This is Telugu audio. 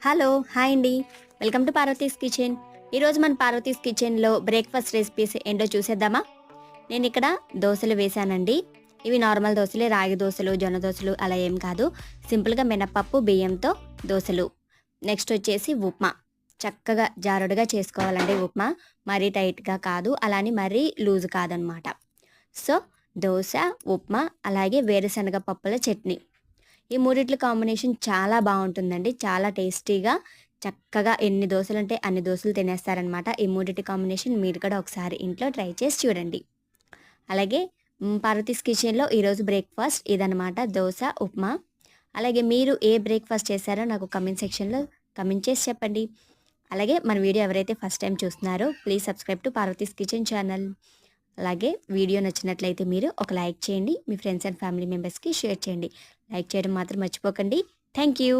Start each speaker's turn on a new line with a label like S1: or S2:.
S1: హలో! హాయ్ అండి. Welcome to Parvati's kitchen. ఈరోజు మన పార్వతీస్ కిచెన్‌లో బ్రేక్‌ఫాస్ట్ రెసిపీస్ ఏంటో చూసేద్దామా? నేనిక్కడ దోసలు వేశానండి. ఇవి నార్మల్ దోసలే, రాగి దోసలు, జొన్న దోసలు అలా ఏం కాదు. సింపుల్‌గా మినపప్పు, బియ్యంతో దోసలు. నెక్స్ట్ వచ్చేసి ఉప్మా. చక్కగా జారుడుగా చేసుకోవాలండి ఉప్మా. మరీ టైట్‌గా కాదు, అలానే మరీ లూజ్ కాదనమాట. సో, దోస, ఉప్మా అలాగే వేరుశనగ పప్పుల చట్నీ. ఈ మూడిట్ల కాంబినేషన్ చాలా బావుంటుందండి. చాలా టేస్టీగా చక్కగా ఎన్ని దోసలుంటే అన్ని దోసలు తినేస్తారనమాట. ఈ మూడిటి కాంబినేషన్ మీరు కూడా ఒకసారి ఇంట్లో ట్రై చేసి చూడండి. అలాగే పార్వతీస్ కిచెన్‌లో ఈరోజు బ్రేక్‌ఫాస్ట్ ఇదనమాట. దోస, ఉప్మా. అలాగే మీరు ఏ బ్రేక్‌ఫాస్ట్ చేశారో నాకు కామెంట్ సెక్షన్‌లో కామెంట్ చేసి చెప్పండి. అలాగే మన వీడియో ఎవరైతే ఫస్ట్ టైమ్ చూస్తున్నారో please subscribe to Parvati's kitchen channel. అలాగే వీడియో నచ్చినట్లయితే మీరు ఒక లైక్ చేయండి. మీ ఫ్రెండ్స్ అండ్ ఫ్యామిలీ మెంబర్స్‌కి షేర్ చేయండి. లైక్ చేయడం మాత్రం మర్చిపోకండి. Thank you.